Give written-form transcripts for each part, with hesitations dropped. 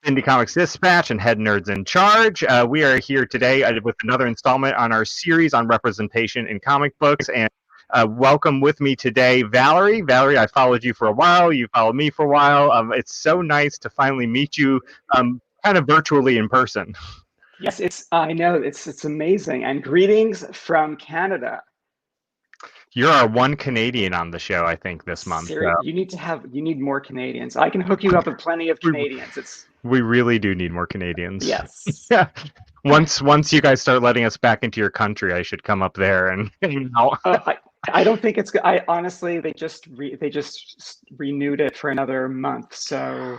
Indie Comics Dispatch and Head Nerds in Charge. We are here today with another installment on our series on representation in comic books. And welcome with me today, Valerie. Valerie, I followed you for a while. You followed me for a while. It's so nice to finally meet you kind of virtually in person. Yes, I know, it's amazing. And greetings from Canada. You're our one Canadian on the show, I think, this month. So. You need more Canadians. I can hook you up with plenty of Canadians. We really do need more Canadians. Yes. Yeah. Once you guys start letting us back into your country, I should come up there and I don't think it's. I honestly, they just renewed it for another month, so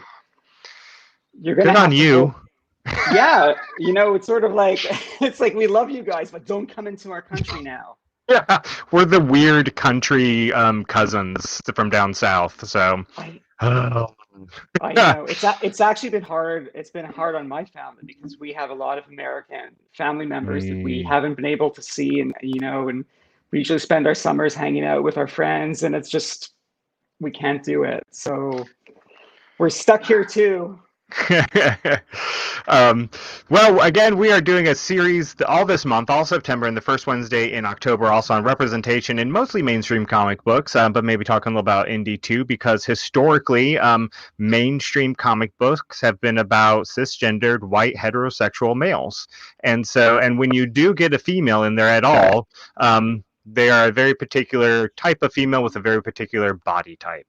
you're gonna. Good on you. Yeah, it's sort of like it's like we love you guys, but don't come into our country now. Yeah, we're the weird country cousins from down south. So I know it's actually been hard. It's been hard on my family because we have a lot of American family members that we haven't been able to see, and and we usually spend our summers hanging out with our friends, and it's just we can't do it. So we're stuck here too. Well, again, we are doing a series all this month, all September, and the first Wednesday in October, also on representation in mostly mainstream comic books, but maybe talking a little about indie too, because historically, mainstream comic books have been about cisgendered, white, heterosexual males. And when you do get a female in there at all, they are a very particular type of female with a very particular body type.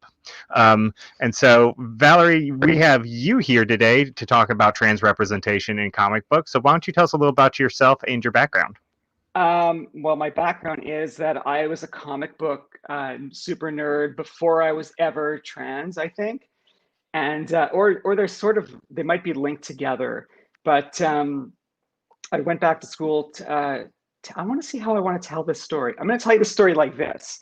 And so, Valerie, we have you here today to talk about trans representation in comic books. So why don't you tell us a little about yourself and your background? Well, my background is that I was a comic book super nerd before I was ever trans, I think. And or they're sort of, they might be linked together. But I went back to school I want to see how I want to tell this story. I'm going to tell you the story like this.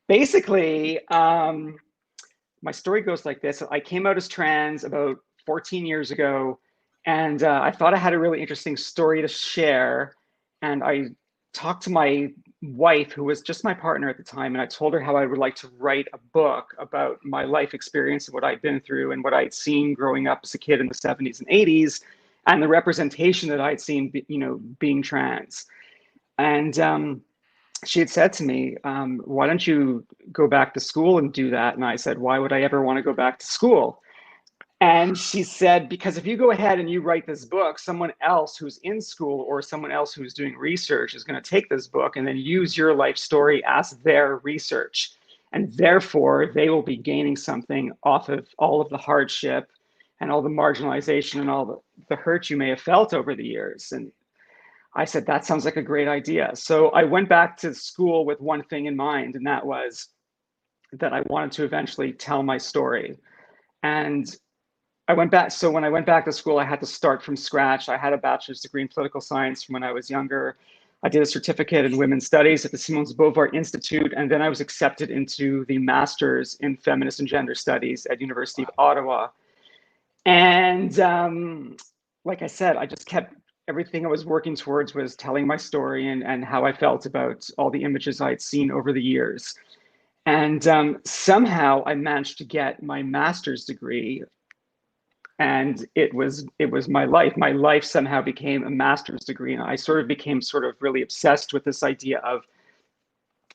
Basically, my story goes like this. I came out as trans about 14 years ago, and I thought I had a really interesting story to share. And I talked to my wife, who was just my partner at the time, and I told her how I would like to write a book about my life experience and what I'd been through and what I'd seen growing up as a kid in the 70s and 80s, and the representation that I'd seen, being trans. And she had said to me, why don't you go back to school and do that? And I said, why would I ever want to go back to school? And she said, because if you go ahead and you write this book, someone else who's in school or someone else who's doing research is going to take this book and then use your life story as their research. And therefore, they will be gaining something off of all of the hardship and all the marginalization and all the hurt you may have felt over the years. And I said, that sounds like a great idea. So I went back to school with one thing in mind, and that was that I wanted to eventually tell my story. And I went back. So when I went back to school, I had to start from scratch. I had a bachelor's degree in political science from when I was younger. I did a certificate in women's studies at the Simone de Beauvoir Institute. And then I was accepted into the master's in feminist and gender studies at University of Ottawa. And like I said, I just kept everything I was working towards was telling my story and how I felt about all the images I had seen over the years. And somehow I managed to get my master's degree, and it was my life. My life somehow became a master's degree, and I became really obsessed with this idea of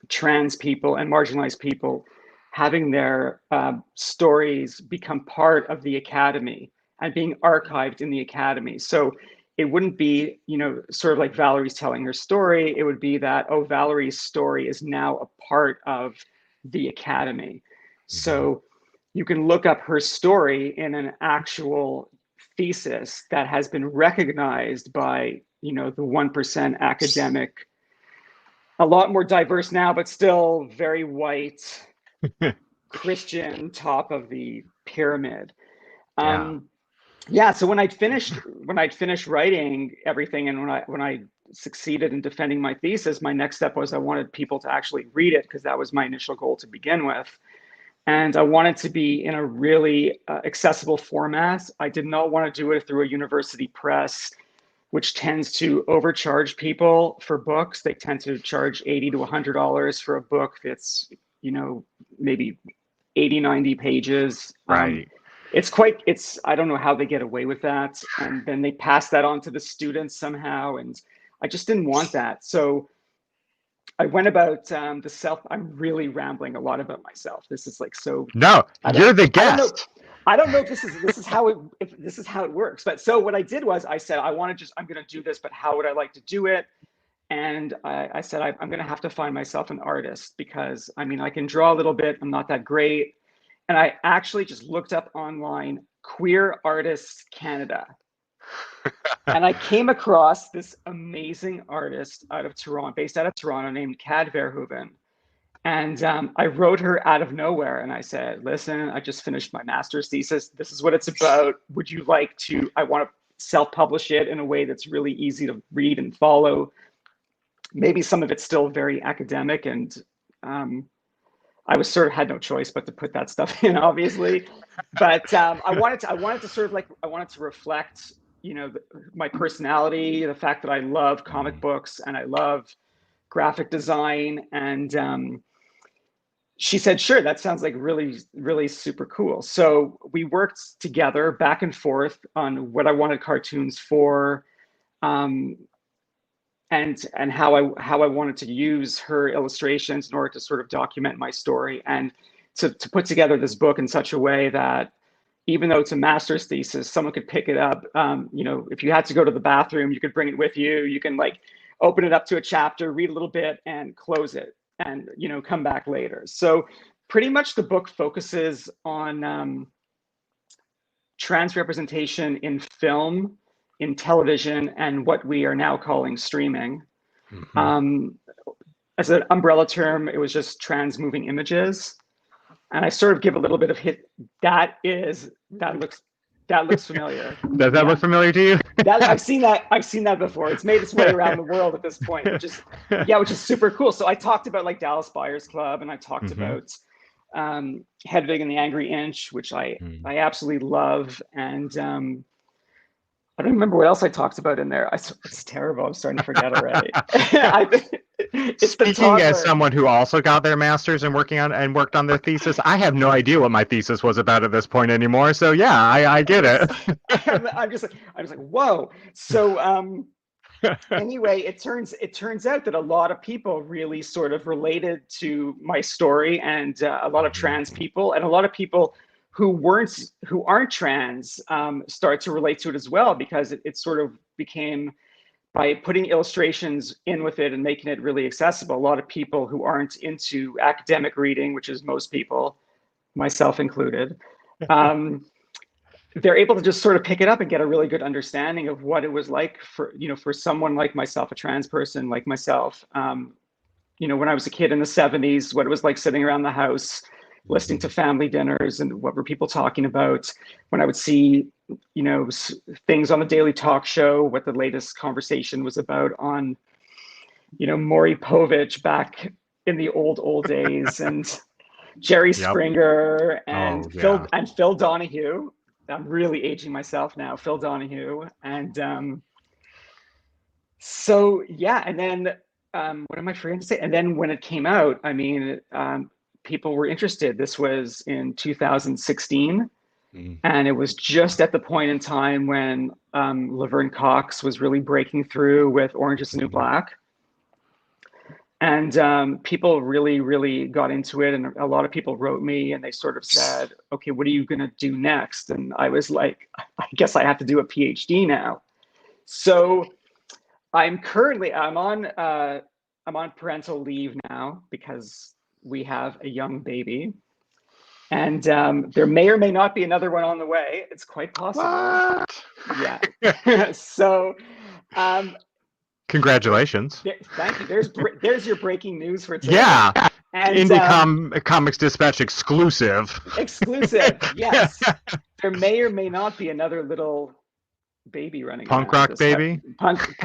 trans people and marginalized people having their stories become part of the academy and being archived in the academy. So it wouldn't be, sort of like Valerie's telling her story. It would be that, oh, Valerie's story is now a part of the academy. So you can look up her story in an actual thesis that has been recognized by, the 1% academic, a lot more diverse now, but still very white, Christian top of the pyramid. So when I'd finished writing everything, and when I succeeded in defending my thesis, my next step was I wanted people to actually read it, because that was my initial goal to begin with. And I wanted to be in a really accessible format. I did not want to do it through a university press, which tends to overcharge people for books. They tend to charge $80 to $100 for a book that's, maybe 80, 90 pages. Right. it's I don't know how they get away with that, and then they pass that on to the students somehow, and I just didn't want that. So I went about the self. I'm really rambling a lot about myself. This is like so. No, I don't. you're the I don't know. guest. I don't know if this is how it if this is how it works. But so what I did was I said I want to just I'm going to do this, but how would I like to do it? And I said I'm going to have to find myself an artist because I mean I can draw a little bit. I'm not that great, and I actually just looked up online Queer Artists Canada. And I came across this amazing artist out of Toronto, based out of Toronto, named Cad Verhoeven. And I wrote her out of nowhere. And I said, listen, I just finished my master's thesis. This is what it's about. Would you like to? I want to self-publish it in a way that's really easy to read and follow. Maybe some of it's still very academic. And I was sort of had no choice but to put that stuff in, obviously. But I wanted to sort of like, I wanted to reflect, you know, my personality, the fact that I love comic books and I love graphic design. And she said, sure, that sounds like really, really super cool. So we worked together back and forth on what I wanted cartoons for, and how I wanted to use her illustrations in order to sort of document my story and to put together this book in such a way that even though it's a master's thesis, someone could pick it up. You know, if you had to go to the bathroom, you could bring it with you. You can like open it up to a chapter, read a little bit, and close it, and you know, come back later. So pretty much the book focuses on trans representation in film, in television, and what we are now calling streaming. As an umbrella term, it was just trans moving images. And I sort of give a little bit of hit. That looks familiar. Does that look familiar to you? I've seen that before. It's made its way around the world at this point, which is super cool. So I talked about like Dallas Buyers Club, and I talked about Hedwig and the Angry Inch, which I absolutely love. And I don't remember what else I talked about in there. It's terrible. I'm starting to forget already. Speaking as someone who also got their master's and worked on their thesis, I have no idea what my thesis was about at this point anymore. So yeah, I get it. I'm just like, whoa. So anyway, it turns out that a lot of people really sort of related to my story, and a lot of trans people, and a lot of people who aren't trans start to relate to it as well, because it sort of became, by putting illustrations in with it and making it really accessible, a lot of people who aren't into academic reading, which is most people, myself included, they're able to just sort of pick it up and get a really good understanding of what it was like for someone like myself, a trans person like myself, when I was a kid in the 70s, what it was like sitting around the house listening to family dinners and what were people talking about. When I would see, things on the Daily Talk Show, what the latest conversation was about on, Maury Povich back in the old days, and Jerry Springer and Phil Donahue. I'm really aging myself now, Phil Donahue. And so, yeah. And then what am I forgetting to say? And then when it came out, I mean, people were interested. This was in 2016. And it was just at the point in time when Laverne Cox was really breaking through with Orange is the New Black. And people really, really got into it. And a lot of people wrote me and they sort of said, okay, what are you going to do next? And I was like, I guess I have to do a PhD now. So I'm on parental leave now because we have a young baby. And there may or may not be another one on the way. It's quite possible. What? Yeah. So congratulations. Thank you. There's your breaking news for today. Yeah. And Indie Comics Dispatch exclusive. Exclusive, yes. There may or may not be another little baby running punk rock baby. Punk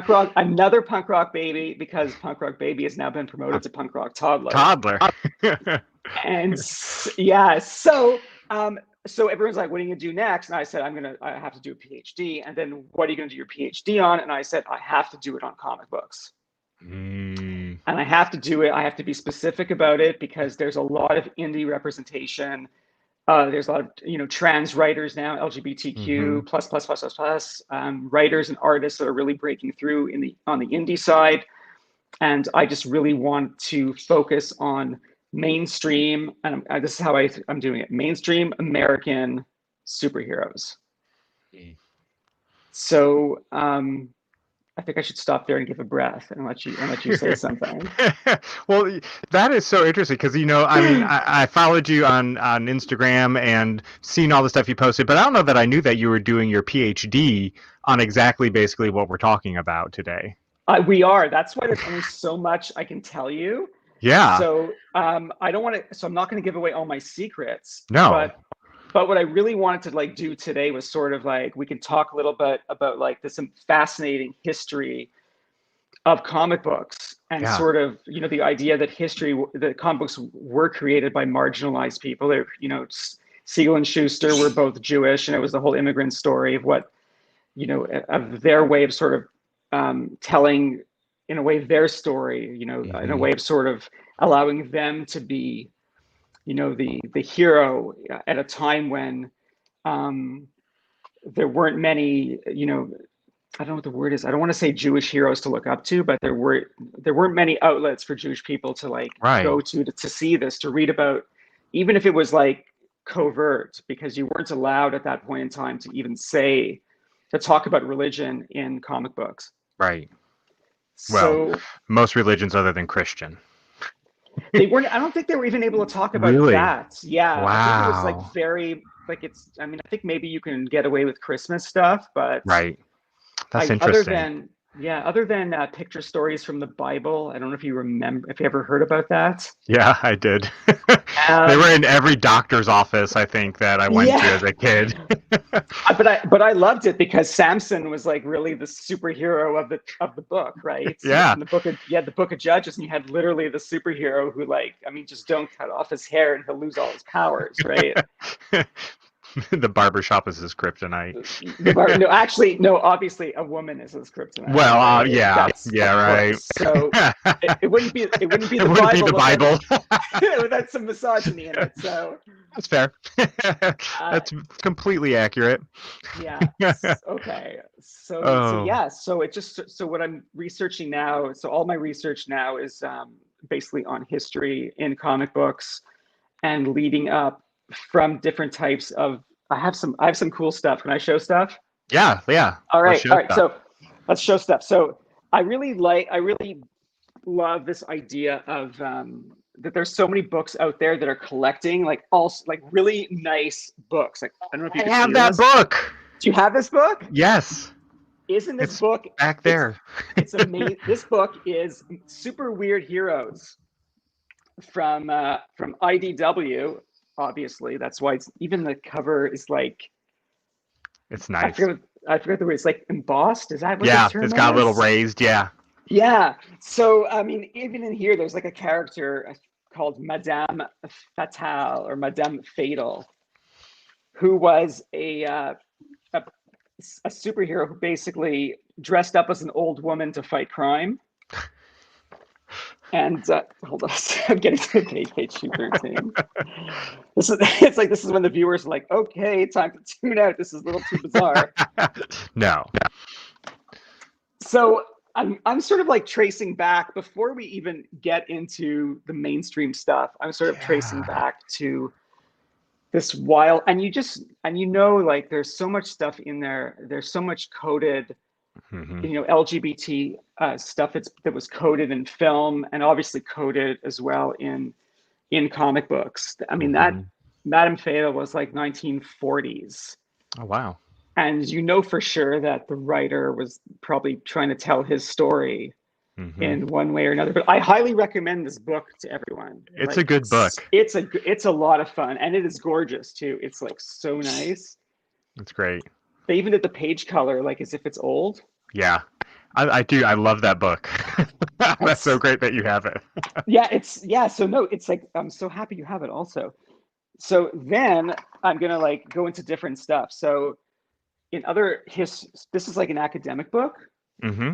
rock, another punk rock baby, because punk rock baby has now been promoted to punk rock toddler. And yeah, so everyone's like, what are you gonna do next? And I said, I have to do a PhD. And then what are you gonna do your PhD on? And I said, I have to do it on comic books. And I have to do it. I have to be specific about it because there's a lot of indie representation There's a lot of trans writers now, Hmm. LGBTQ plus, writers and artists that are really breaking through on the indie side. And I just really want to focus on mainstream, and this is how I'm doing it: mainstream American superheroes. So I think I should stop there and give a breath and let you say something. Well, that is so interesting because I mean, I followed you on Instagram and seen all the stuff you posted, but I don't know that I knew that you were doing your PhD on exactly basically what we're talking about today. We are. That's why there's only so much I can tell you. Yeah. So I don't want to. So I'm not going to give away all my secrets. No. But what I really wanted to like do today was sort of like we can talk a little bit about like this fascinating history of comic books and Yeah. sort of the idea that the comic books were created by marginalized people. They're Siegel and Schuster were both Jewish, and it was the whole immigrant story of what of their way of sort of telling in a way their story, in a Hmm. way of sort of allowing them to be the hero at a time when um, there weren't many I don't know what the word is. I don't want to say Jewish heroes to look up to, but there weren't many outlets for Jewish people to like Right. go to see this, to read about, even if it was like covert, because you weren't allowed at that point in time to even to talk about religion in comic books. Right. Well, So most religions other than Christian. they weren't. I don't think they were even able to talk about Really? that. Yeah, I think it was like Wow. very like it's. I mean, I think maybe you can get away with Christmas stuff, but Right. That's I interesting. other than picture stories from the Bible. I don't know if you remember, if you ever heard about that. Yeah, I did. They Um, were in every doctor's office, I think, that I went to as yeah, a kid. but I loved it because Samson was like really the superhero of the book, right? Yeah. In the book of the book of Judges, and you had literally the superhero who like I mean just don't cut off his hair and he'll lose all his powers, right? The barber shop is his kryptonite. No, actually, no. Obviously, a woman is his kryptonite, Well, right? yeah, That's yeah, of right. course. So it wouldn't be It the wouldn't be the Bible without Bible. without some misogyny in it. So That's fair. uh, That's completely accurate. yeah. Okay. So Oh, yeah. So it just so what I'm researching now. So all my research now is basically on history in comic books and leading up from different types of. I have some cool stuff. Can I show stuff? yeah, yeah. All Let's right, show all right. stuff. So let's show stuff. So I really love this idea of that there's so many books out there that are collecting like all like really nice books. Like I don't know if you I could have see that this. book. Do you have this book? Yes, Isn't this it's book? back It's there. it's amazing. This book is Super Weird Heroes from IDW. Obviously, that's why it's even the cover is like It's I nice. forget I forget the word. It's like embossed. Is that what the Yeah, it's term got a little is? raised. Yeah. Yeah. So, I mean, even in here, there's like a character called Madame Fatale or Madame Fatal, who was a, a superhero who basically dressed up as an old woman to fight crime. And hold on, I'm getting to page 213. It's like this is when the viewers are like, okay, time to tune out. This is a little too bizarre. No. So I'm sort of like tracing back before we even get into the mainstream stuff. I'm sort of tracing Yeah. back to this wild, and like there's so much stuff in there. There's so much coded, Hmm. LGBT stuff that was coded in film and obviously coded as well in comic books. I mean that Hmm. Madame Fatal was like 1940s. Oh wow. And for sure that the writer was probably trying to tell his story Hmm. in one way or another. But I highly recommend this book to everyone. It's a Like good book. it's a lot of fun, and it is gorgeous too. It's like so nice. It's great. They even did the page color like as if it's old. Yeah. I do. I love that book. That's so It's great that you have it. yeah. So no, it's like I'm so happy you have it also. So then I'm gonna like go into different stuff. So this is like an academic book. Hmm.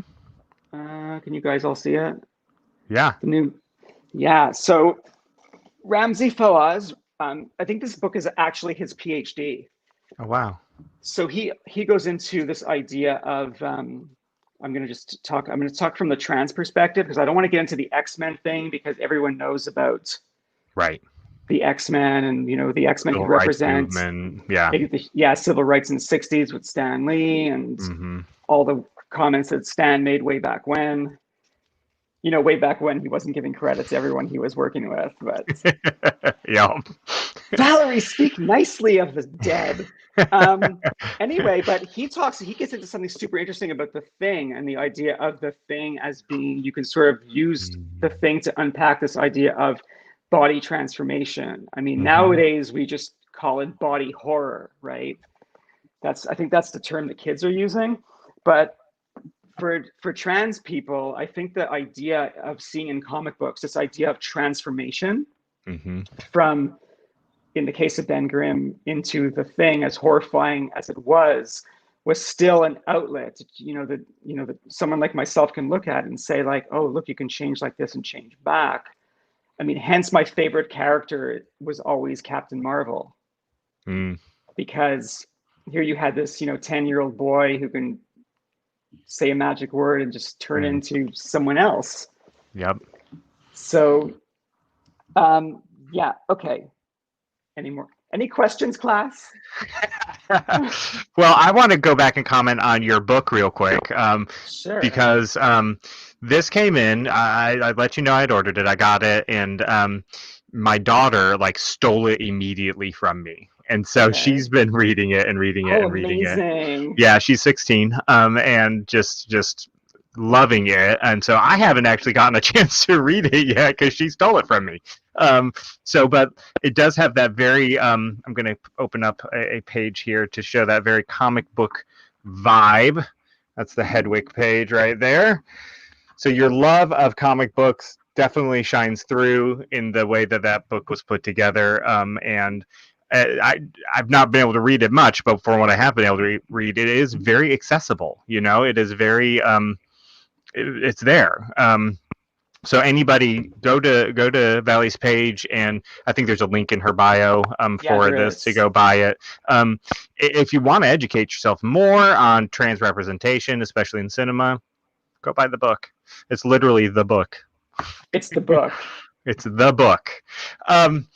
Can you guys all see it? Yeah. The new, yeah. So Ramsey Fawaz I think this book is actually his PhD. Oh wow. So he goes into this idea of I'm going to talk from the trans perspective because I don't want to get into the X-Men thing because everyone knows about Right. the X-Men, and the X-Men Civil could rights represent movement. Yeah. civil rights in the 60s with Stan Lee and Hmm. all the comments that Stan made way back when. Way back when he wasn't giving credit to everyone he was working with, but Yeah. Valerie, speak nicely of the dead. Um, anyway, but he gets into something super interesting about the thing and the idea of the thing as being, you can sort of use the thing to unpack this idea of body transformation. I mean, Hmm. nowadays we just call it body horror, right? I think that's the term that kids are using. But for trans people, I think the idea of seeing in comic books, this idea of transformation Hmm. from, in the case of Ben Grimm, into the thing, as horrifying as it was still an outlet, that someone like myself can look at and say like, oh, look, you can change like this and change back. I mean, hence my favorite character was always Captain Marvel, Mm. because here you had this, 10-year-old boy who can say a magic word and just turn Mm. into someone else. Yep. So, yeah, okay. Any questions, class? Well, I want to go back and comment on your book real quick, Sure. because this came in. I let you know I'd ordered it. I got it, and my daughter like stole it immediately from me, and so Okay. she's been reading it and reading it Oh, and reading it. amazing. Yeah, she's 16, and just loving it. And so I haven't actually gotten a chance to read it yet because she stole it from me. But it does have that very. I'm going to open up a page here to show that very comic book vibe. That's the Hedwig page right there. So your love of comic books definitely shines through in the way that that book was put together. And I've not been able to read it much, but for what I have been able to read, it is very accessible. It is very it's there. So anybody go to Valley's page, and I think there's a link in her bio Yeah, for there this to is. go buy it. If you want to educate yourself more on trans representation, especially in cinema, go buy the book. It's literally the book. It's the book. It's the book. Um,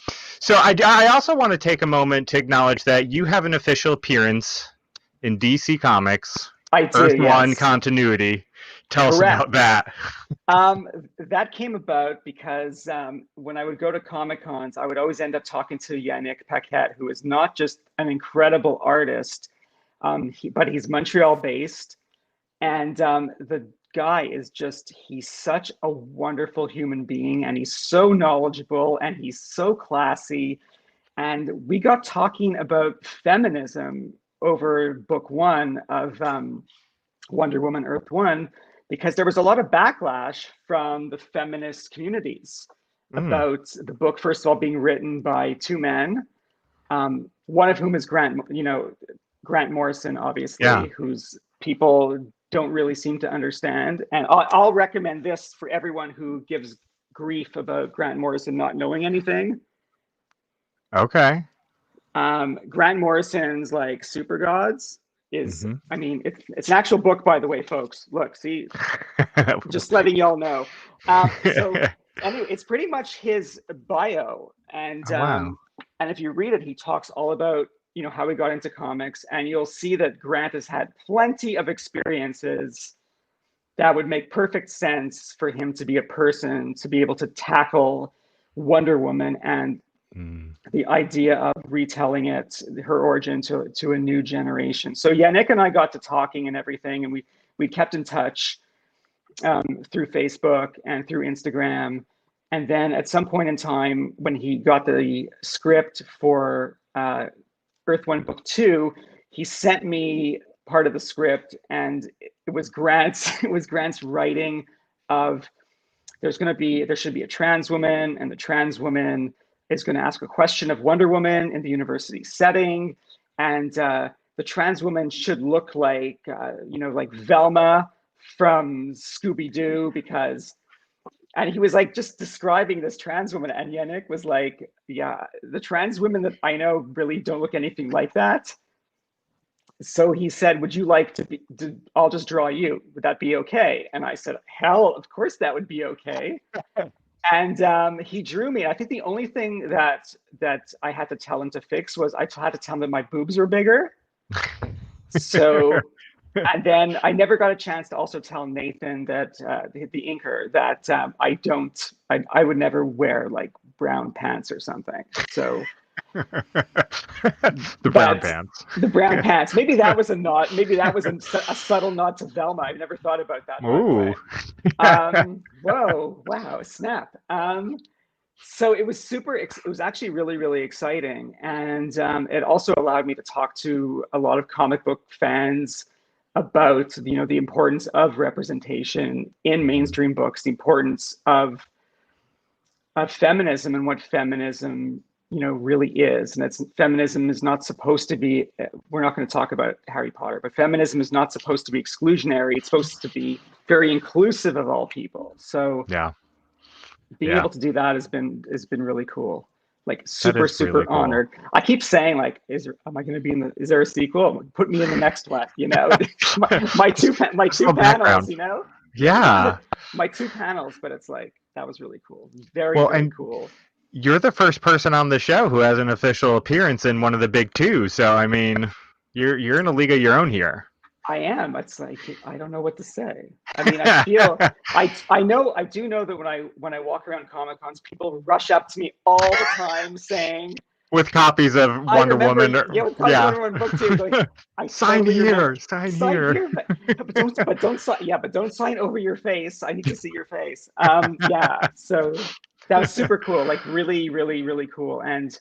I also want to take a moment to acknowledge that you have an official appearance in DC Comics, I do, Earth One yes. continuity. Tell us about Correct. that. Um, that came about because when I would go to Comic Cons, I would always end up talking to Yannick Paquette, who is not just an incredible artist, but he's Montreal based. And the guy he's such a wonderful human being, and he's so knowledgeable, and he's so classy. And we got talking about feminism over book one of Wonder Woman Earth One, because there was a lot of backlash from the feminist communities Mm, about the book, first of all, being written by two men, one of whom is Grant Morrison, yeah. obviously, whose people don't really seem to understand. And I'll recommend this for everyone who gives grief about Grant Morrison not knowing anything. Okay. Grant Morrison's like Super Gods is, Hmm. I mean, it's an actual book, by the way, folks. Look, see, just letting y'all know. So anyway, it's pretty much his bio, Oh, wow. and if you read it, he talks all about how he got into comics, and you'll see that Grant has had plenty of experiences that would make perfect sense for him to be a person to be able to tackle Wonder Woman and Mm. the idea of retelling her origin to a new generation. So yeah, Nick and I got to talking and everything, and we kept in touch through Facebook and through Instagram. And then at some point in time, when he got the script for Earth One Book Two, he sent me part of the script, and it was Grant's writing of there should be a trans woman, and the trans woman is going to ask a question of Wonder Woman in the university setting, and the trans woman should look like like Velma from Scooby Doo, because and he was like just describing this trans woman, and Yannick was like, yeah, the trans women that I know really don't look anything like that. So he said, would you like I'll just draw you, would that be okay? And I said, hell, of course that would be okay. And he drew me. I think the only thing that I had to tell him to fix was I had to tell him that my boobs were bigger. So, and then I never got a chance to also tell Nathan that the inker that I would never wear like brown pants or something. So the brown pants. The brown pants. Maybe that was a nod. Maybe that was a subtle nod to Velma. I've never thought about that. Ooh. Whoa! Wow! Snap. So it was it was actually really, really exciting, and it also allowed me to talk to a lot of comic book fans about the importance of representation in mainstream books, the importance of feminism and what feminism really is. And feminism is not supposed to be, we're not going to talk about Harry Potter, but feminism is not supposed to be exclusionary. It's supposed to be very inclusive of all people. So being able to do that has been really cool. Like super really cool. Honored. I keep saying like, am I going to be is there a sequel? Put me in the next one, my two panels, Yeah. My two panels, but it's like, that was really cool. Very cool. You're the first person on the show who has an official appearance in one of the big two. So, I mean, you're in a league of your own here. I am. It's like, I don't know what to say. I mean, I feel, I do know that when I walk around Comic Cons, people rush up to me all the time saying, with copies of Wonder Woman. Wonder Woman book too. Going, sign here. But don't sign over your face. I need to see your face. So that was super cool. Like really, really, really cool. And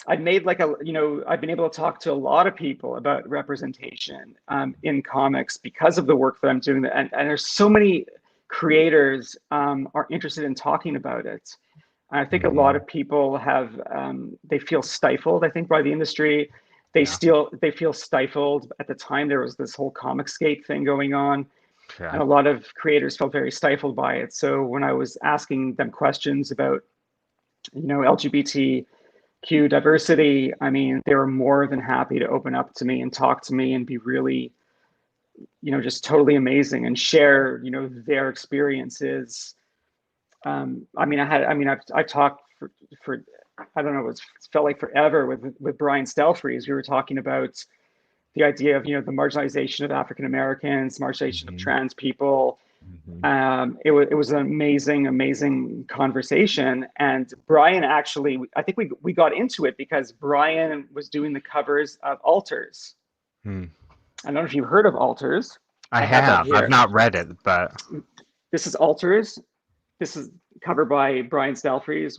I've made I've been able to talk to a lot of people about representation in comics because of the work that I'm doing. And there's so many creators are interested in talking about it. I think a lot of people have, they feel stifled, I think, by the industry. They feel stifled. At the time, there was this whole Comicsgate thing going on. Yeah. And a lot of creators felt very stifled by it. So when I was asking them questions about, LGBTQ diversity, I mean, they were more than happy to open up to me and talk to me and be really, just totally amazing and share, their experiences. I've talked for I don't know, it felt like forever with Brian Stelfreeze. We were talking about the idea of, the marginalization of African Americans, marginalization of trans people. It was an amazing conversation. And Brian actually, I think we got into it because Brian was doing the covers of Alters. I don't know if you've heard of Alters. I have. I've not read it, but this is Alters. This is covered by Brian Stelfreeze.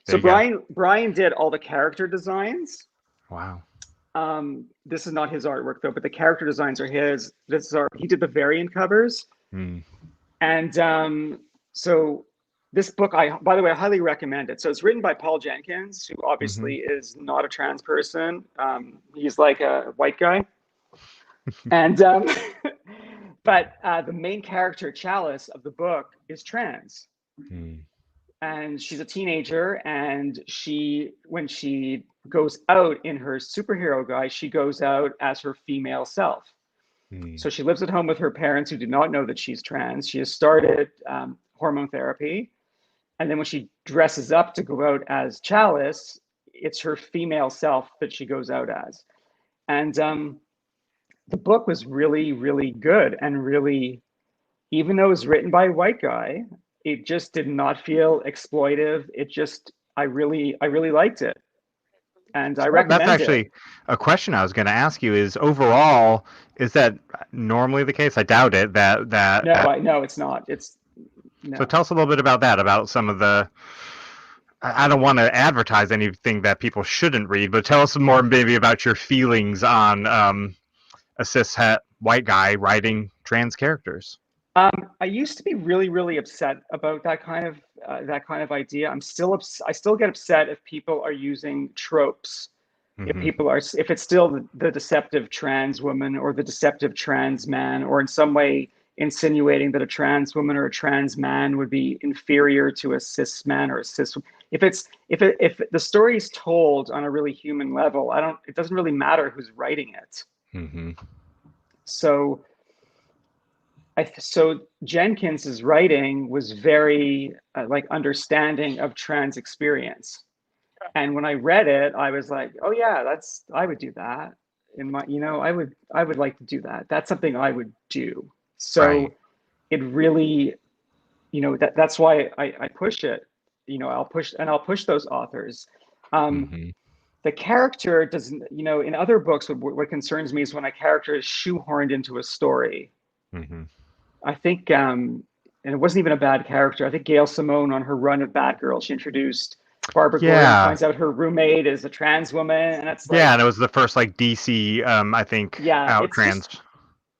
So Brian did all the character designs. Wow. This is not his artwork though, but the character designs are his. He did the variant covers. And so this book, by the way, I highly recommend it. So it's written by Paul Jenkins, who obviously is not a trans person. He's like a white guy. And but the main character, Chalice, of the book is trans. And she's a teenager, and when she goes out in her superhero guise, she goes out as her female self. So she lives at home with her parents who do not know that she's trans. She has started hormone therapy. And then when she dresses up to go out as Chalice, it's her female self that she goes out as. And the book was really, really good. And really, even though it was written by a white guy, it just did not feel exploitive. I really liked it. And I recommend it. That's actually a question I was going to ask you is overall, is that normally the case? I doubt it. No, it's not. No. So tell us a little bit about that, about some of the, I don't want to advertise anything that people shouldn't read, but tell us more maybe about your feelings on a cishet white guy writing trans characters. I used to be really, really upset about that kind of idea. I still get upset if people are using tropes. If it's still the deceptive trans woman or the deceptive trans man, or in some way insinuating that a trans woman or a trans man would be inferior to a cis man or a cis. If the story is told on a really human level, it doesn't really matter who's writing it. Mm-hmm. So so Jenkins's writing was very like understanding of trans experience. And when I read it, I was like, oh yeah, I would do that in my, I would like to do that. That's something I would do. So Right. it really, that's why I push it. I'll push those authors. Mm-hmm. The character doesn't, in other books, what concerns me is when a character is shoehorned into a story. Mm-hmm. I think, and it wasn't even a bad character. I think Gail Simone on her run at Batgirl, she introduced Barbara Gordon, finds out her roommate is a trans woman, and it's like, yeah, and it was the first like DC, I think, out trans.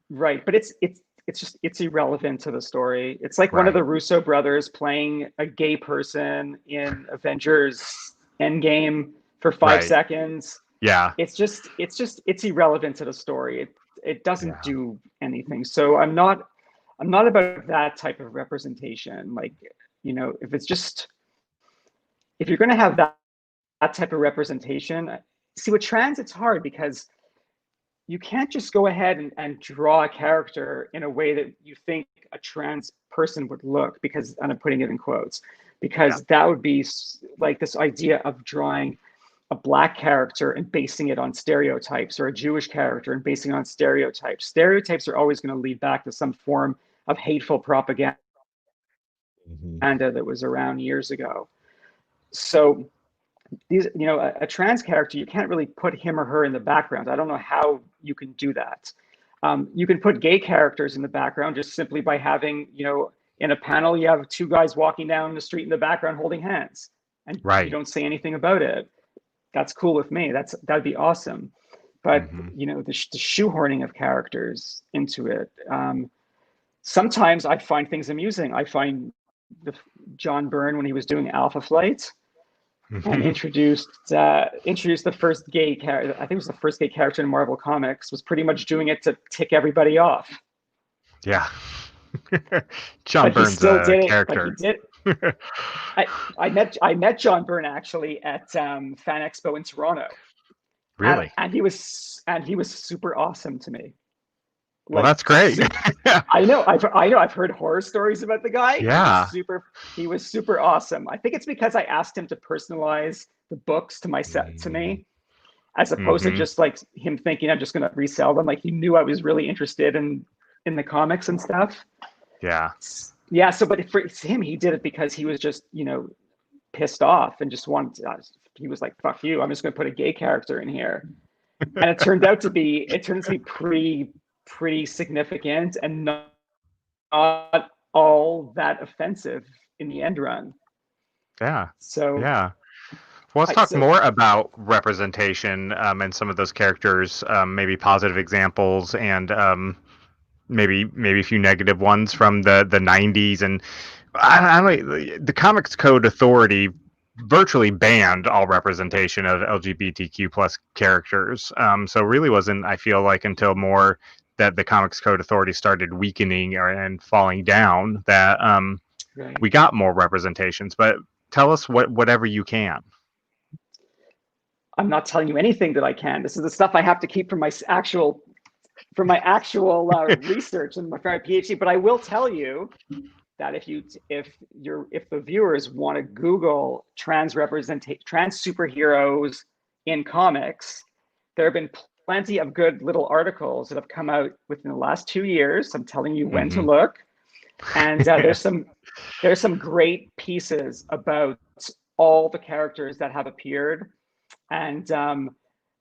Right, but it's irrelevant to the story. It's like one of Right. the Russo brothers playing a gay person in Avengers Endgame for 5 Right. seconds. Yeah. It's irrelevant to the story. It doesn't Yeah. do anything. So I'm not about that type of representation. Like, if you're going to have that type of representation, see, with trans, it's hard because you can't just go ahead and draw a character in a way that you think a trans person would look, because, and I'm putting it in quotes, because that would be like this idea of drawing a Black character and basing it on stereotypes, or a Jewish character and basing it on stereotypes. Stereotypes are always going to lead back to some form of hateful propaganda that was around years ago. So these, a trans character, you can't really put him or her in the background. I don't know how you can do that. You can put gay characters in the background just simply by having, in a panel, you have 2 guys walking down the street in the background holding hands, and you don't say anything about it. That's cool with me. That'd be awesome. But the shoehorning of characters into it. Sometimes I find things amusing. I find John Byrne, when he was doing Alpha Flight, and introduced the first gay character. I think it was the first gay character in Marvel Comics. Was pretty much doing it to tick everybody off. Yeah. John Byrne's a character. I met John Byrne actually at Fan Expo in Toronto. Really? And he was super awesome to me. Well, that's great. I know. I've heard horror stories about the guy. Yeah. He was super awesome. I think it's because I asked him to personalize the books to me, as opposed to just like him thinking I'm just going to resell them. Like, he knew I was really interested in the comics and stuff. Yeah. Yeah. So, but for him, he did it because he was just, pissed off and just wanted to, he was like, fuck you, I'm just going to put a gay character in here. And it turned out to be pretty significant and not all that offensive in the end run. Yeah. So yeah. Well, let's talk more about representation and some of those characters, maybe positive examples, and maybe a few negative ones from the 90s. And I don't, the Comics Code Authority virtually banned all representation of LGBTQ plus characters. So it really wasn't, I feel like, until more that the Comics Code Authority started weakening and falling down that we got more representations. But tell us whatever you can. I'm not telling you anything that I can. This is the stuff I have to keep from my actual research and my PhD. But I will tell you that if the viewers want to Google trans superheroes in comics, there have been plenty of good little articles that have come out within the last 2 years. I'm telling you when to look, and there's some great pieces about all the characters that have appeared, and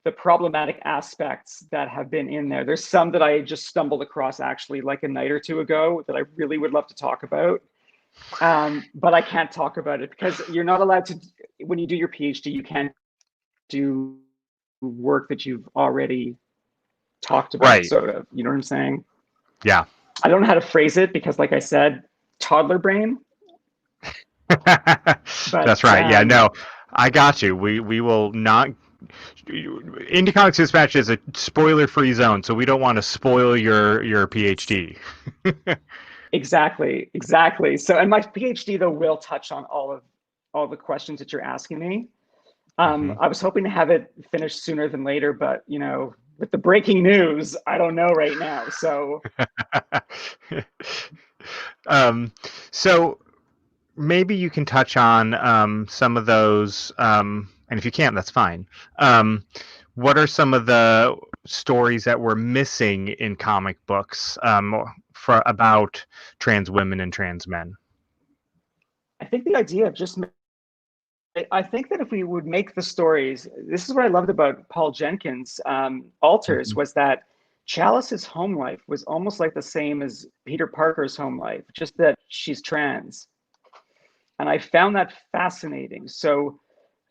the problematic aspects that have been in there. There's some that I just stumbled across actually like a night or two ago that I really would love to talk about. But I can't talk about it because you're not allowed to, when you do your PhD, you can't do work that you've already talked about, sort of, you know what I'm saying? Yeah. I don't know how to phrase it because, like I said, toddler brain. That's right. Yeah, no, I got you. We will not Indie Comics Dispatch is a spoiler-free zone, so we don't want to spoil your PhD. Exactly, exactly. So, and my PhD though will touch on all the questions that you're asking me. Mhm. I was hoping to have it finished sooner than later, but you know, with the breaking news, I don't know right now. So, um, so maybe you can touch on some of those, and if you can't, that's fine. What are some of the stories that we're missing in comic books about trans women and trans men? I think the idea of just I think that if we would make the stories, this is what I loved about Paul Jenkins' Alters, Mhm. was that Chalice's home life was almost like the same as Peter Parker's home life, just that she's trans. And I found that fascinating. So,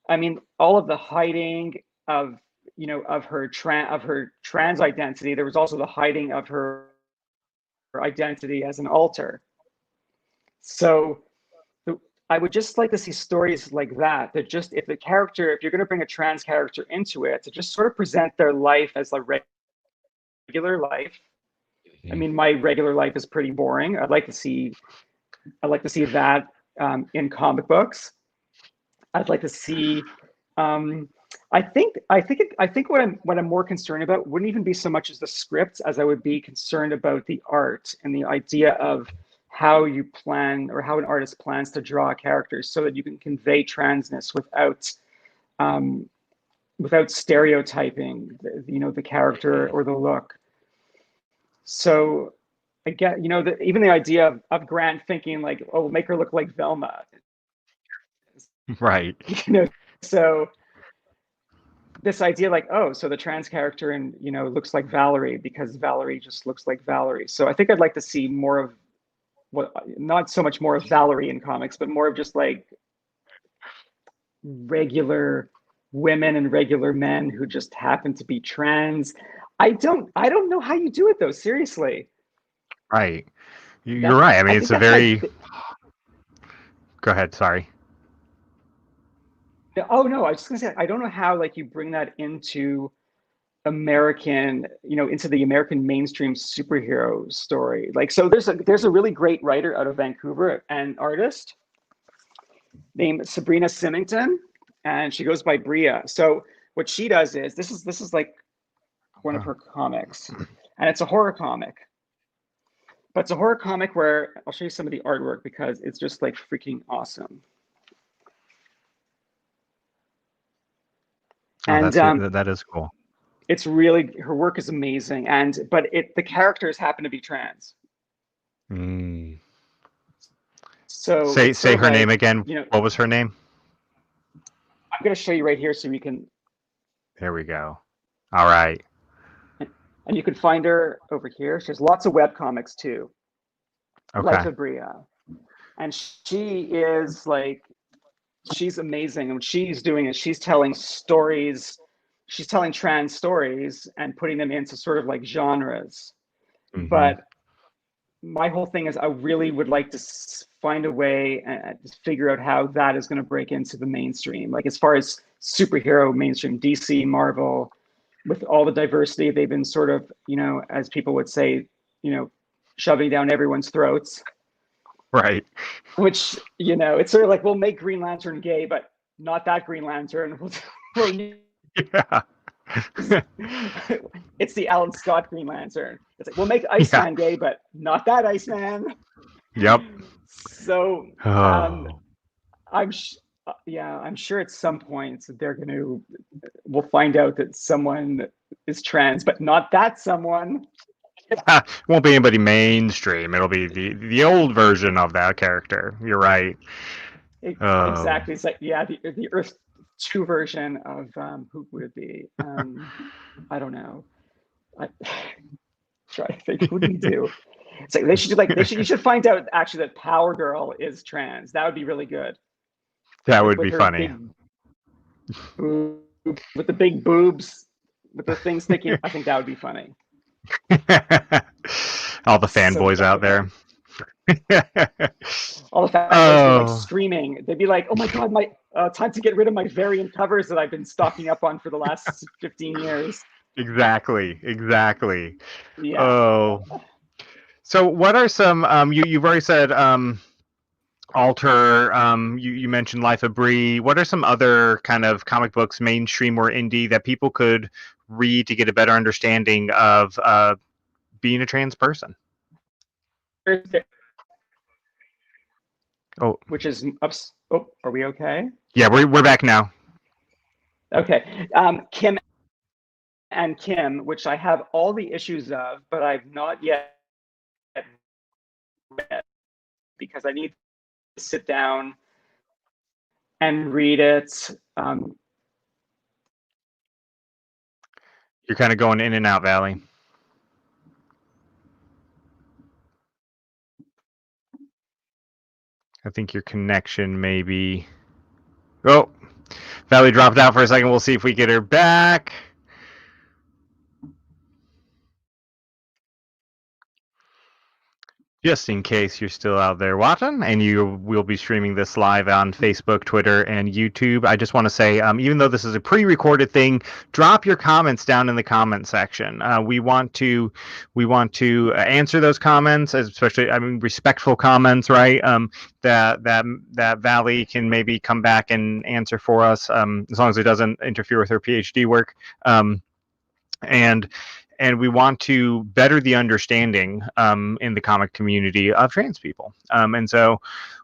I mean, all of the hiding of, you know, of her trans identity, there was also the hiding of her identity as an alter. So I would just like to see stories like that. That just if if you're going to bring a trans character into it, to just sort of present their life as a regular life. I mean, my regular life is pretty boring. I'd like to see that in comic books. I'd like to see. Um, I think what I'm more concerned about wouldn't even be so much as the script as I would be concerned about the art and the idea of how you plan or how an artist plans to draw characters so that you can convey transness um, without stereotyping you know, the character or the look. So I get, you know, even the idea of Grant thinking like, oh, we'll make her look like Velma, Right. you know. So this idea like, oh, so the trans character and you know looks like Valerie because Valerie just looks like Valerie. So I think I'd like to see more of what, not so much more of Valerie in comics, but more of just like regular women and regular men who just happen to be trans. I don't know how you do it though, seriously. Right. You're That's right. I mean, I it's think a that's my very. Go ahead. Sorry. oh no, I was just gonna say I don't know how like you bring that into American, you know, into the American mainstream superhero story. Like, so there's a really great writer out of Vancouver and artist named Sabrina Symington, and she goes by Bria. So what she does is this is like one of her comics, and it's a horror comic. But it's a horror comic where I'll show you some of the artwork because it's just like freaking awesome. Oh, And that is cool. it's really, her work is amazing. And but the characters happen to be trans. Mm. So it's sort Say of her name like, again. you know, What was her name? I'm going to show you right here so you can, There we go. All right. and you can find her over here. She has lots of web comics too. Life Okay. of Bria. And she is like, she's amazing. And what she's doing is she's telling stories, she's telling trans stories and putting them into sort of like genres. Hmm. But my whole thing is I really would like to find a way and figure out how that is going to break into the mainstream. Like as far as superhero mainstream, DC, Marvel, with all the diversity they've been sort of, you know, as people would say, you know, shoving down everyone's throats. Right. Which, you know, it's sort of like we'll make Green Lantern gay, but not that Green Lantern. We'll Yeah. it's the Alan Scott Green Lantern. It's like we'll make Yeah. Iceman gay, but not that Iceman. Yep. So Oh. yeah, I'm sure at some point they're going to, we'll find out that someone is trans, but not that someone. Won't be anybody mainstream. It'll be the old version of that character. You're right. Oh. Exactly. It's like, yeah, the Earth 2 version of who would it be? I don't know. I try to think, who do we do? It's like they should do like you should find out actually that Power Girl is trans. That would be really good. That would With be her funny. big boob, with the big boobs, with the thing sticking. I think that would be funny. All the So fanboys out okay. there. all the fanboys were like Oh, screaming. They'd be like, "Oh my god, my time to get rid of my variant covers that I've been stocking up on for the last 15 years." exactly. Yeah. Oh, so what are some you've already said Alter, you mentioned Life of Bree. What are some other kind of comic books, mainstream or indie, that people could read to get a better understanding of being a trans person? Oh, Which is ups. Oh, are we okay? yeah, we're back now. Okay. Kim and Kim, which I have all the issues of, but I've not yet read because I need to sit down and read it. You're kind of going in and out, Valley. I think your connection may be. Oh, Valley dropped out for a second. We'll see if we get her back. Just in case you're still out there watching, and you will be streaming this live on Facebook, Twitter, and YouTube. I just want to say, even though this is a pre-recorded thing, drop your comments down in the comment section. We want to answer those comments, especially, I mean, respectful comments, right? That Valley can maybe come back and answer for us, as long as it doesn't interfere with her PhD work. And we want to better the understanding in the comic community of trans people. And so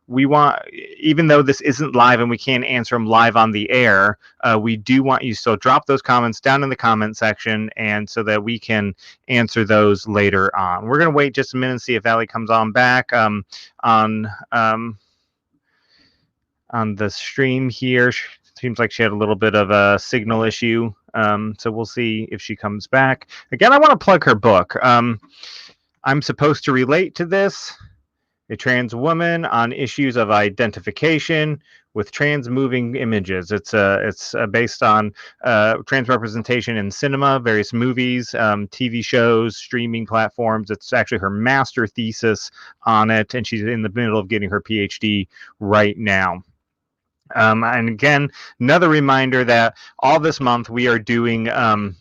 we want, even though this isn't live and we can't answer them live on the air, we do want you to still drop those comments down in the comment section, and so that we can answer those later on. We're going to wait just a minute and see if Valley comes on back on the stream here. Seems like she had a little bit of a signal issue. So we'll see if she comes back. Again, I want to plug her book. I'm supposed to relate to this. A trans woman on issues of identification with trans moving images. It's based on trans representation in cinema, various movies, TV shows, streaming platforms. It's actually her master thesis on it, and she's in the middle of getting her PhD right now. And again, another reminder that all this month we are doing a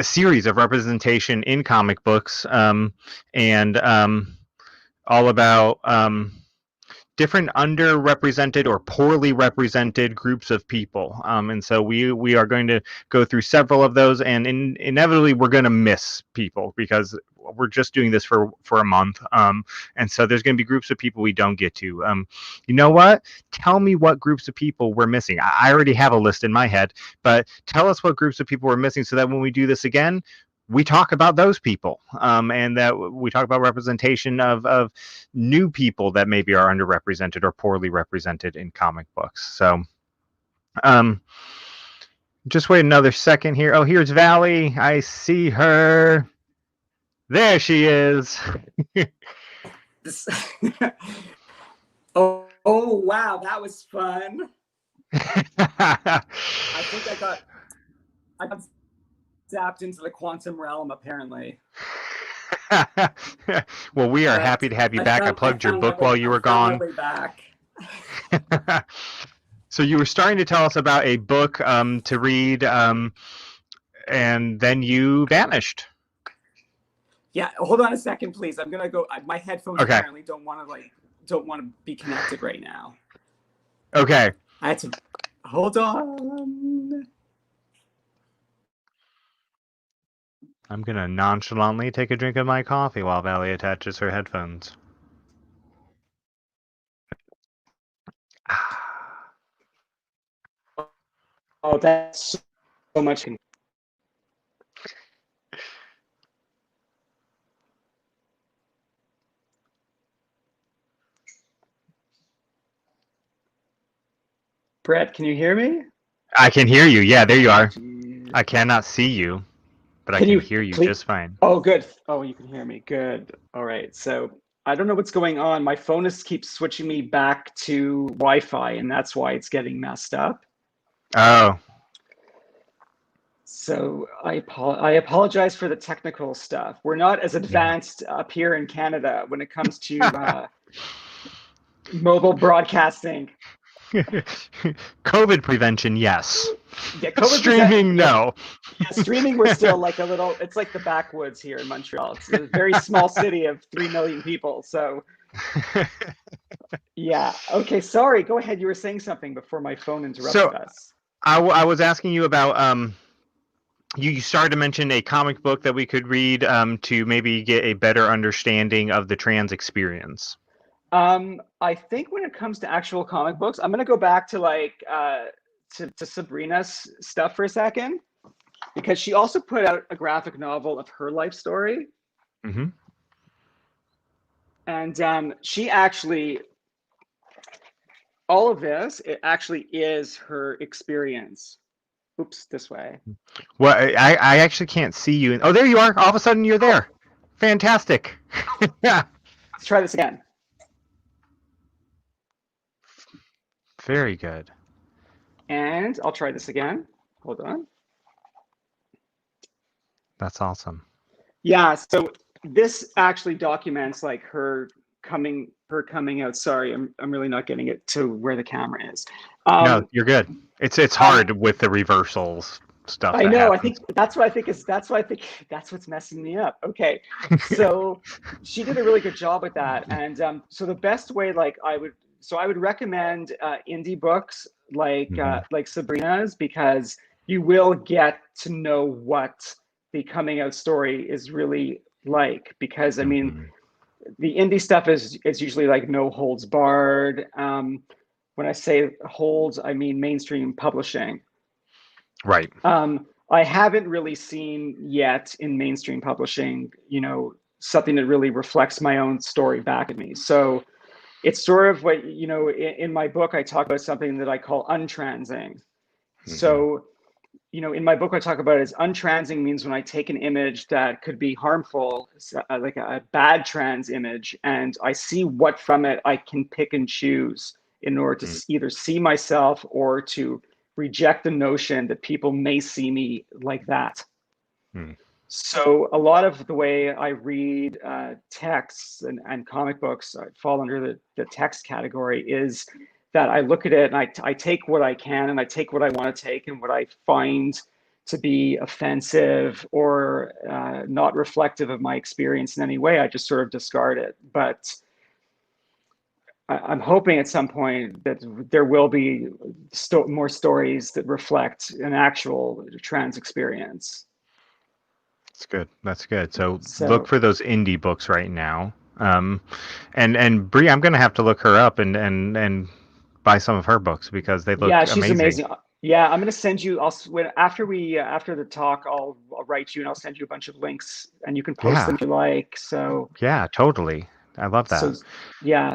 series of representation in comic books, and all about different underrepresented or poorly represented groups of people. And so we are going to go through several of those, and inevitably we're going to miss people because we're just doing this for a month. And so there's going to be groups of people we don't get to. You know what? Tell me what groups of people we're missing. I already have a list in my head, but tell us what groups of people we're missing so that when we do this again, we talk about those people, and that we talk about representation of new people that maybe are underrepresented or poorly represented in comic books. So just wait another second here. Oh, here's Valley. I see her. There she is. This... oh wow, that was fun. I think I got zapped into the quantum realm, apparently. Well, we are happy to have you back. I plugged your book while you were gone. Back. So you were starting to tell us about a book to read, and then you vanished. Yeah, hold on a second, please. I'm gonna go. My headphones Okay. apparently don't want to be connected right now. Okay. I had to hold on. I'm gonna nonchalantly take a drink of my coffee while Valley attaches her headphones. Oh, that's so much. Brett, can you hear me? I can hear you. Yeah, there you are. I cannot see you, but I can hear you just fine. Oh, good. Oh, you can hear me. Good. All right. So I don't know what's going on. My phone keeps switching me back to Wi-Fi, and that's why it's getting messed up. Oh. So I apologize for the technical stuff. We're not as advanced up here in Canada when it comes to Mobile broadcasting. COVID prevention, yes. Yeah, COVID Streaming, yeah, no. yeah, streaming, we're still like a little, it's like the backwoods here in Montreal. It's a very small city of 3 million people. So yeah. Okay, sorry. Go ahead. You were saying something before my phone So interrupted us. I was asking you about you started to mention a comic book that we could read to maybe get a better understanding of the trans experience. I think when it comes to actual comic books, I'm gonna go back to like to Sabrina's stuff for a second, because she also put out a graphic novel of her life story. Mm-hmm. And she actually, all of this, it actually is her experience. Oops, this way. Well, I actually can't see you. Oh, there you are. All of a sudden, you're there. Fantastic. Yeah. Let's try this again. Very good. And I'll try this again. Hold on. That's awesome. Yeah, so this actually documents like her coming out. Sorry, I'm really not getting it to where the camera is. No, you're good. It's hard with the reversals stuff. I that know. I happens. think that's what I think is. That's what I think. That's what's messing me up. Okay, so she did a really good job with that, and so the best way, like I would recommend indie books like Sabrina's, because you will get to know what the coming out story is really like. Because I mean, the indie stuff is usually like no holds barred. When I say holds, I mean mainstream publishing. Right. I haven't really seen yet in mainstream publishing, something that really reflects my own story back at me. So it's sort of what, in my book, I talk about something that I call untransing. So, in my book, I talk about it as untransing means when I take an image that could be harmful, like a bad trans image, and I see what from it I can pick and choose in order to either see myself or to reject the notion that people may see me like that. So a lot of the way I read texts and comic books fall under the text category is that I look at it and I take what I can and I take what I want to take, and what I find to be offensive or not reflective of my experience in any way, I just sort of discard it. But I'm hoping at some point that there will be more stories that reflect an actual trans experience. That's good. That's good. So So look for those indie books right now. And Bree, I'm gonna have to look her up and buy some of her books because they look yeah, she's amazing. amazing. Yeah, I'm gonna send you. After the talk, I'll write you and I'll send you a bunch of links, and you can post them Yeah. if you like. So Yeah, totally. I love so that. yeah.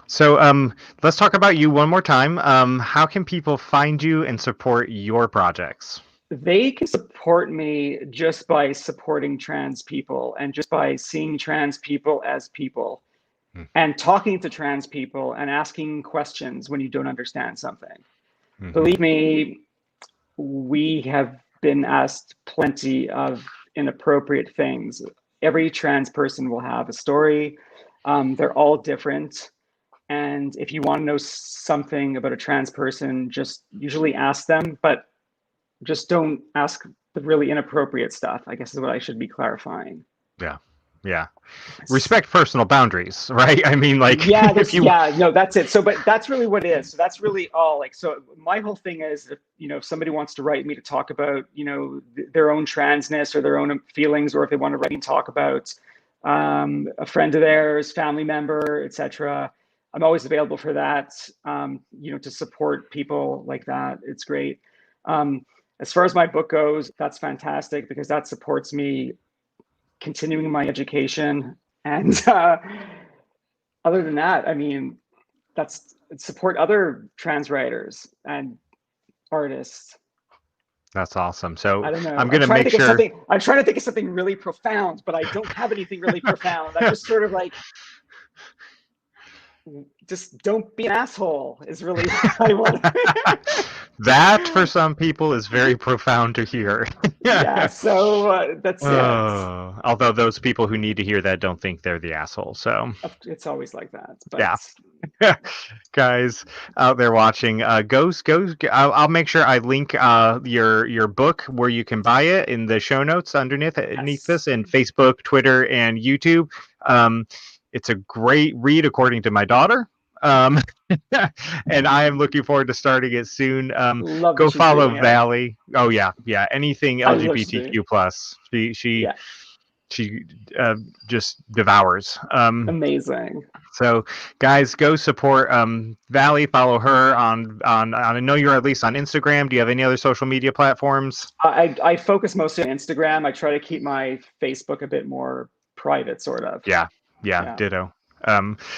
So let's talk about you one more time. How can people find you and support your projects? They can support me just by supporting trans people and just by seeing trans people as people and talking to trans people and asking questions when you don't understand something. Believe me, we have been asked plenty of inappropriate things. Every trans person will have a story. They're all different. And if you want to know something about a trans person, just usually ask them, but just don't ask the really inappropriate stuff, I guess is what I should be clarifying. Yeah. Yeah. Respect personal boundaries, right? I mean, like, yeah, no, that's it. So, but that's really what it is. So that's really all. Like, so my whole thing is, if somebody wants to write me to talk about, their own transness or their own feelings, or if they want to write me and talk about a friend of theirs, family member, etc., I'm always available for that. To support people like that, it's great. As far as my book goes, that's fantastic because that supports me continuing my education. And other than that, I mean, that's support other trans writers and artists. That's awesome. So I don't know. I'm gonna make sure. I'm trying to think of something really profound, but I don't have anything really profound. I'm just sort of like, just don't be an asshole is really what I want. That for some people is very profound to hear. Yeah, so that's it. Oh, although those people who need to hear that don't think they're the asshole. So It's always like that, yeah. but Guys out there watching, I'll make sure I link your book where you can buy it in the show notes underneath yes. this, in Facebook, Twitter, and YouTube. Um, it's a great read according to my daughter. Um, and I am looking forward to starting it soon. Love Go that she's follow reading it. Valley. Oh yeah, anything I love she. LGBTQ plus. She Yeah, she just devours. amazing. So, guys, go support Valley. Follow her on. I know you're at least on Instagram. Do you have any other social media platforms? I focus mostly on Instagram. I try to keep my Facebook a bit more private, sort of. Yeah, Yeah. ditto.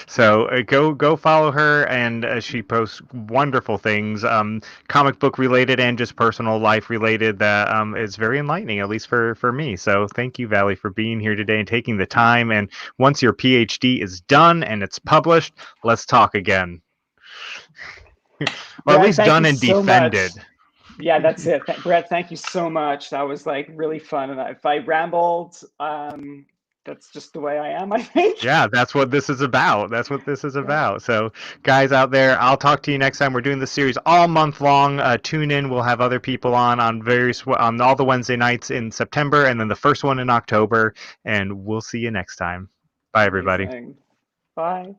So go follow her, and she posts wonderful things, comic book related and just personal life related. That is very enlightening, at least for me. So thank you, Valley, for being here today and taking the time. And once your PhD is done and it's published, let's talk again, or at Brad, least thank you done and so much. defended. Yeah, that's it. Brad, thank you so much. That was like really fun. And if I rambled, that's just the way I am, I think. Yeah, that's what this is about. That's what this is about. So, guys out there, I'll talk to you next time. We're doing this series all month long. Tune in. We'll have other people on all the Wednesday nights in September, and then the first one in October. And we'll see you next time. Bye, everybody. Amazing. Bye.